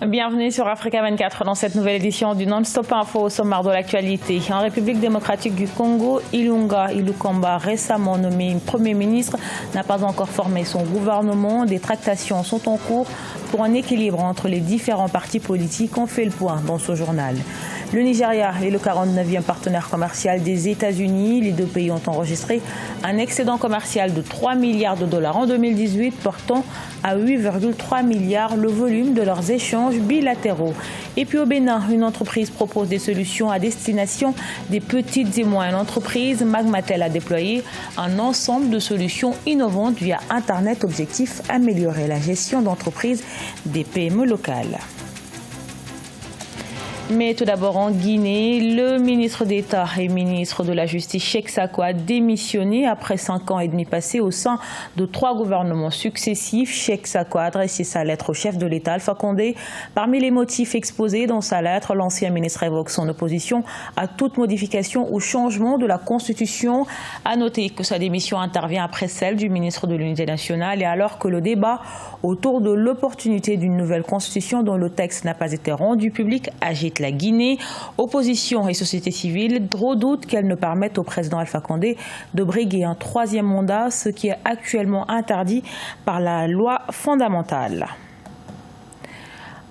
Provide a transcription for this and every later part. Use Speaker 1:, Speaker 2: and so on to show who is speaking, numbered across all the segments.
Speaker 1: Bienvenue sur Africa 24 dans cette nouvelle édition du Non-Stop Info au sommaire de l'actualité. En République démocratique du Congo, Ilunga Ilukamba, récemment nommé Premier ministre, n'a pas encore formé son gouvernement. Des tractations sont en cours pour un équilibre entre les différents partis politiques. On fait le point dans ce journal. Le Nigeria est le 49e partenaire commercial des États-Unis. Les deux pays ont enregistré un excédent commercial de 3 milliards de dollars en 2018, portant à 8,3 milliards le volume de leurs échanges bilatéraux. Et puis au Bénin, une entreprise propose des solutions à destination des petites et moyennes entreprises. Magmatel a déployé un ensemble de solutions innovantes via Internet. Objectif, améliorer la gestion d'entreprises des PME locales. Mais tout d'abord en Guinée, le ministre d'État et ministre de la Justice Cheikh Sako a démissionné après 5 ans et demi passés au sein de 3 gouvernements successifs. Cheikh Sako a adressé sa lettre au chef de l'État, Alpha Condé. Parmi les motifs exposés dans sa lettre, l'ancien ministre évoque son opposition à toute modification ou changement de la Constitution. À noter que sa démission intervient après celle du ministre de l'Unité nationale et alors que le débat autour de l'opportunité d'une nouvelle Constitution dont le texte n'a pas été rendu public agite la Guinée. Opposition et société civile redoutent qu'elle ne permette au président Alpha Condé de briguer un 3e mandat, ce qui est actuellement interdit par la loi fondamentale.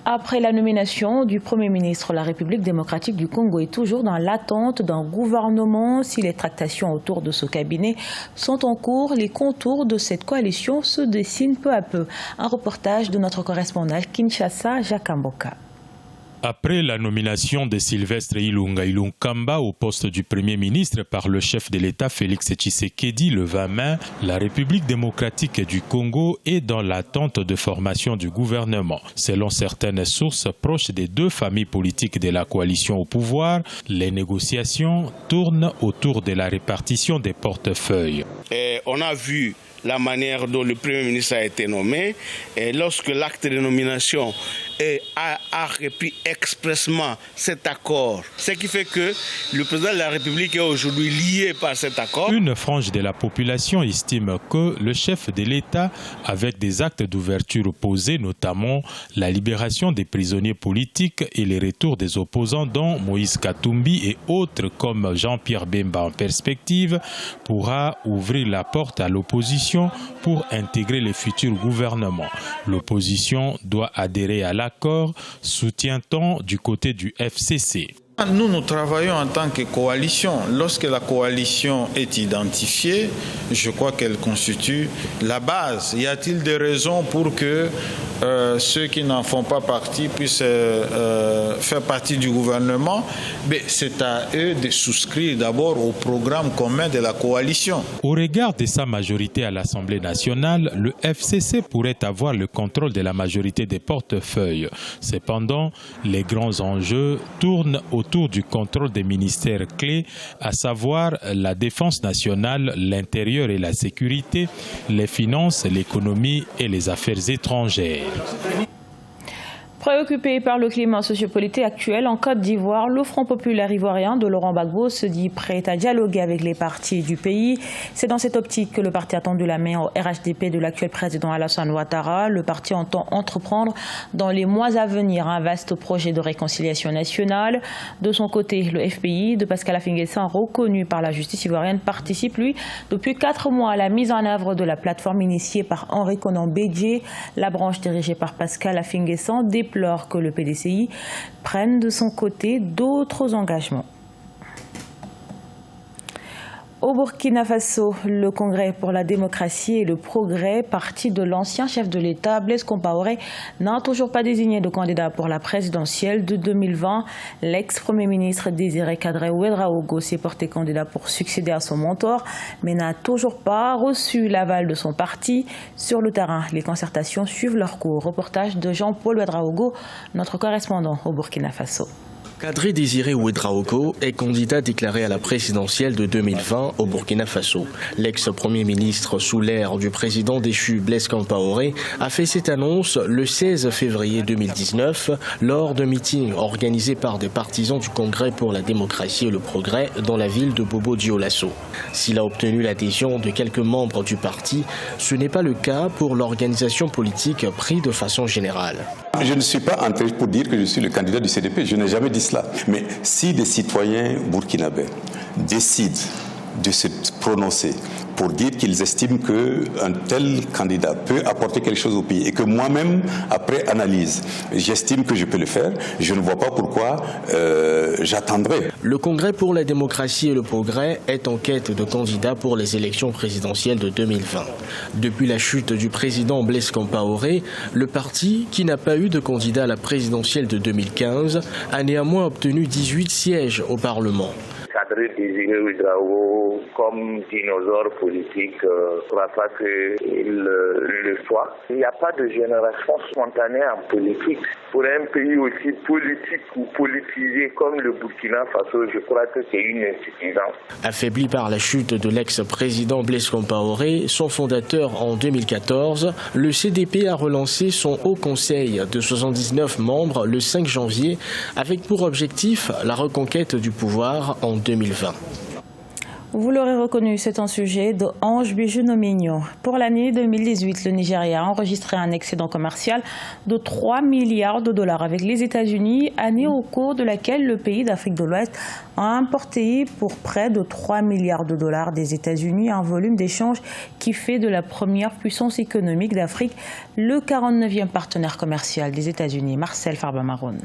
Speaker 1: Après la nomination du Premier ministre, la République démocratique du Congo est toujours dans l'attente d'un gouvernement. Si les tractations autour de ce cabinet sont en cours, les contours de cette coalition se dessinent peu à peu. Un reportage de notre correspondant Kinshasa, Jacques Mboka.
Speaker 2: Après la nomination de Sylvestre Ilunga Ilunkamba au poste du Premier ministre par le chef de l'État Félix Tshisekedi le 20 mai, la République démocratique du Congo est dans l'attente de formation du gouvernement. Selon certaines sources proches des 2 familles politiques de la coalition au pouvoir, les négociations tournent autour de la répartition des portefeuilles.
Speaker 3: On a vu la manière dont le Premier ministre a été nommé, et lorsque l'acte de nomination a repris expressément cet accord, ce qui fait que le président de la République est aujourd'hui lié par cet accord.
Speaker 2: Une frange de la population estime que le chef de l'État, avec des actes d'ouverture posés, notamment la libération des prisonniers politiques et les retours des opposants dont Moïse Katumbi et autres comme Jean-Pierre Bemba en perspective, pourra ouvrir la porte à l'opposition pour intégrer les futurs gouvernements. L'opposition doit adhérer à l'accord, soutient-on du côté du FCC.
Speaker 4: Nous travaillons en tant que coalition. Lorsque la coalition est identifiée, je crois qu'elle constitue la base. Y a-t-il des raisons pour que ceux qui n'en font pas partie puissent faire partie du gouvernement? Mais c'est à eux de souscrire d'abord au programme commun de la coalition.
Speaker 2: Au regard de sa majorité à l'Assemblée nationale, le FCC pourrait avoir le contrôle de la majorité des portefeuilles. Cependant, les grands enjeux tournent autour du contrôle des ministères clés, à savoir la défense nationale, l'intérieur et la sécurité, les finances, l'économie et les affaires étrangères.
Speaker 1: Préoccupé par le climat sociopolitique actuel en Côte d'Ivoire, le Front populaire ivoirien de Laurent Gbagbo se dit prêt à dialoguer avec les partis du pays. C'est dans cette optique que le parti a tendu la main au RHDP de l'actuel président Alassane Ouattara. Le parti entend entreprendre dans les mois à venir un vaste projet de réconciliation nationale. De son côté, le FPI de Pascal Affi-N'Guessan, reconnu par la justice ivoirienne, participe lui depuis 4 mois à la mise en œuvre de la plateforme initiée par Henri Konan Bédié. La branche dirigée par Pascal Affi-N'Guessan déplore que le PDCI prenne de son côté d'autres engagements. Au Burkina Faso, le Congrès pour la démocratie et le progrès, parti de l'ancien chef de l'État, Blaise Compaoré, n'a toujours pas désigné de candidat pour la présidentielle de 2020. L'ex-premier ministre Désiré Kadri Ouédraogo s'est porté candidat pour succéder à son mentor, mais n'a toujours pas reçu l'aval de son parti. Sur le terrain, les concertations suivent leur cours. Reportage de Jean-Paul Ouédraogo, notre correspondant au Burkina Faso.
Speaker 5: Kadri Désiré Ouédraogo est candidat déclaré à la présidentielle de 2020 au Burkina Faso. L'ex-premier ministre sous l'ère du président déchu Blaise Compaoré a fait cette annonce le 16 février 2019 lors d'un meeting organisé par des partisans du Congrès pour la démocratie et le progrès dans la ville de Bobo-Dioulasso. S'il a obtenu l'adhésion de quelques membres du parti, ce n'est pas le cas pour l'organisation politique prise de façon générale.
Speaker 6: Je ne suis pas entré pour dire que je suis le candidat du CDP, je n'ai jamais dit cela. Mais si des citoyens burkinabés décident de se prononcer pour dire qu'ils estiment qu'un tel candidat peut apporter quelque chose au pays et que moi-même, après analyse, j'estime que je peux le faire, je ne vois pas pourquoi j'attendrai.
Speaker 5: Le Congrès pour la démocratie et le progrès est en quête de candidats pour les élections présidentielles de 2020. Depuis la chute du président Blaise Compaoré, le parti, qui n'a pas eu de candidat à la présidentielle de 2015, a néanmoins obtenu 18 sièges au Parlement.
Speaker 7: Cadre Désiré Ouédraogo comme dinosaure politique, je ne crois pas qu'il le soit. Il n'y a pas de génération spontanée en politique. Pour un pays aussi politique ou politisé comme le Burkina Faso, je crois que c'est une insuffisance.
Speaker 5: Affaibli par la chute de l'ex-président Blaise Compaoré, son fondateur en 2014, le CDP a relancé son haut conseil de 79 membres le 5 janvier avec pour objectif la reconquête du pouvoir en 2020.
Speaker 1: Vous l'aurez reconnu, c'est un sujet de Ange Bijou-Nomigno. Pour l'année 2018, le Nigeria a enregistré un excédent commercial de 3 milliards de dollars avec les États-Unis, année au cours de laquelle le pays d'Afrique de l'Ouest a importé pour près de 3 milliards de dollars des États-Unis, un volume d'échange qui fait de la première puissance économique d'Afrique le 49e partenaire commercial des États-Unis. Marcel Farba-Maroun.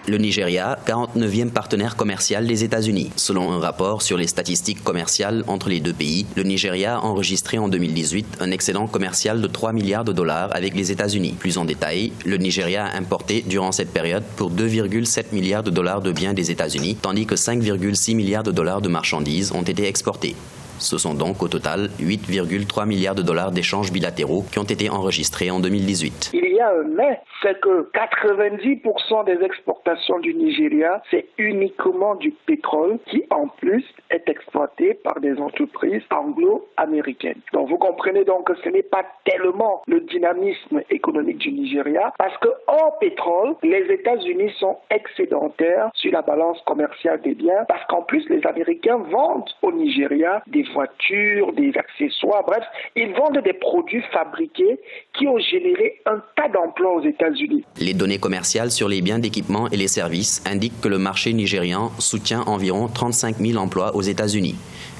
Speaker 8: Le Nigeria, 49e partenaire commercial des États-Unis. Selon un rapport sur les statistiques commerciales entre les deux pays, le Nigeria a enregistré en 2018 un excédent commercial de 3 milliards de dollars avec les États-Unis. Plus en détail, le Nigeria a importé durant cette période pour 2,7 milliards de dollars de biens des États-Unis, tandis que 5,6 milliards de dollars de marchandises ont été exportés. Ce sont donc au total 8,3 milliards de dollars d'échanges bilatéraux qui ont été enregistrés en 2018.
Speaker 9: Il y a un mais, c'est que 90% des exportations du Nigeria, c'est uniquement du pétrole qui en plus est exploité par des entreprises anglo-américaines. Donc vous comprenez donc que ce n'est pas tellement le dynamisme économique du Nigeria parce que hors pétrole, les États-Unis sont excédentaires sur la balance commerciale des biens parce qu'en plus les Américains vendent au Nigeria des voitures, des accessoires, bref, ils vendent des produits fabriqués qui ont généré un tas d'emplois aux États-Unis.
Speaker 8: Les données commerciales sur les biens d'équipement et les services indiquent que le marché nigérian soutient environ 35 000 emplois aux États-Unis.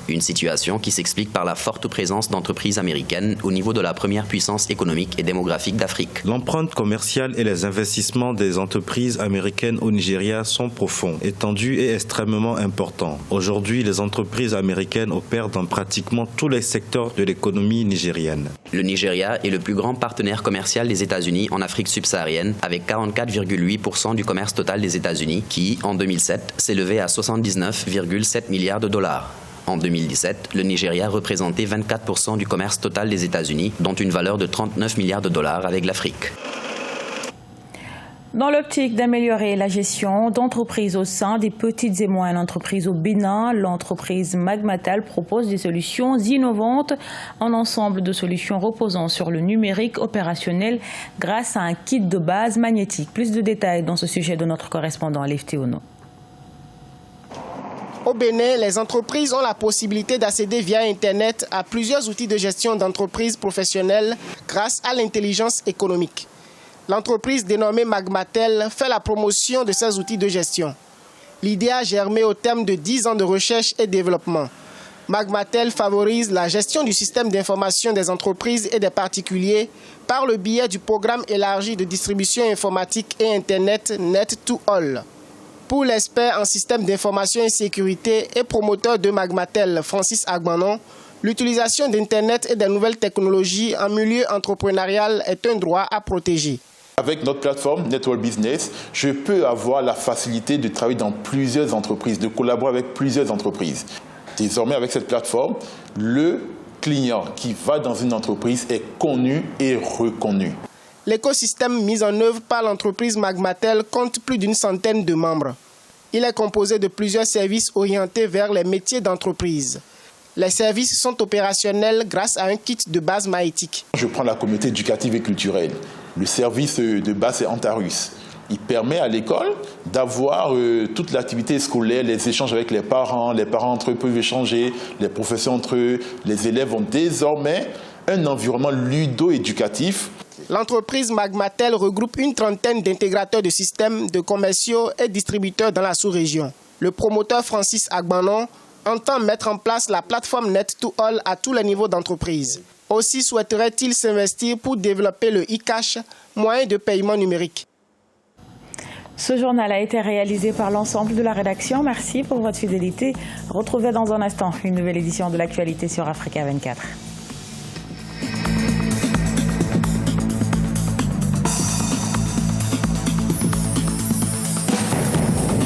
Speaker 8: Une situation qui s'explique par la forte présence d'entreprises américaines au niveau de la première puissance économique et démographique d'Afrique.
Speaker 10: L'empreinte commerciale et les investissements des entreprises américaines au Nigeria sont profonds, étendus et extrêmement importants. Aujourd'hui, les entreprises américaines opèrent dans pratiquement tous les secteurs de l'économie nigérienne.
Speaker 8: Le Nigeria est le plus grand partenaire commercial des États-Unis en Afrique subsaharienne, avec 44,8% du commerce total des États-Unis, qui, en 2007, s'élevait à 79,7 milliards de dollars. En 2017, le Nigeria représentait 24% du commerce total des États-Unis, dont une valeur de 39 milliards de dollars avec l'Afrique.
Speaker 1: Dans l'optique d'améliorer la gestion d'entreprises au sein des petites et moyennes entreprises au Bénin, l'entreprise Magmatel propose des solutions innovantes, un ensemble de solutions reposant sur le numérique opérationnel grâce à un kit de base magnétique. Plus de détails dans ce sujet de notre correspondant Alif Théono.
Speaker 11: Au Bénin, les entreprises ont la possibilité d'accéder via Internet à plusieurs outils de gestion d'entreprises professionnelles grâce à l'intelligence économique. L'entreprise dénommée Magmatel fait la promotion de ces outils de gestion. L'idée a germé au terme de 10 ans de recherche et développement. Magmatel favorise la gestion du système d'information des entreprises et des particuliers par le biais du programme élargi de distribution informatique et Internet Net2All. Pour l'expert en système d'information et sécurité et promoteur de Magmatel, Francis Agbanon, l'utilisation d'Internet et des nouvelles technologies en milieu entrepreneurial est un droit à protéger.
Speaker 12: Avec notre plateforme Network Business, je peux avoir la facilité de travailler dans plusieurs entreprises, de collaborer avec plusieurs entreprises. Désormais, avec cette plateforme, le client qui va dans une entreprise est connu et reconnu.
Speaker 11: L'écosystème mis en œuvre par l'entreprise Magmatel compte plus d'une centaine de membres. Il est composé de plusieurs services orientés vers les métiers d'entreprise. Les services sont opérationnels grâce à un kit de base magnétique.
Speaker 12: Je prends la communauté éducative et culturelle. Le service de base est Antarus. Il permet à l'école d'avoir toute l'activité scolaire, les échanges avec les parents entre eux peuvent échanger, les professeurs entre eux, les élèves ont désormais un environnement ludo-éducatif.
Speaker 11: L'entreprise Magmatel regroupe une trentaine d'intégrateurs de systèmes, de commerciaux et distributeurs dans la sous-région. Le promoteur Francis Agbanon entend mettre en place la plateforme Net2All à tous les niveaux d'entreprise. Aussi souhaiterait-il s'investir pour développer le e-cash, moyen de paiement numérique.
Speaker 1: Ce journal a été réalisé par l'ensemble de la rédaction. Merci pour votre fidélité. Retrouvez dans un instant une nouvelle édition de l'actualité sur Africa 24.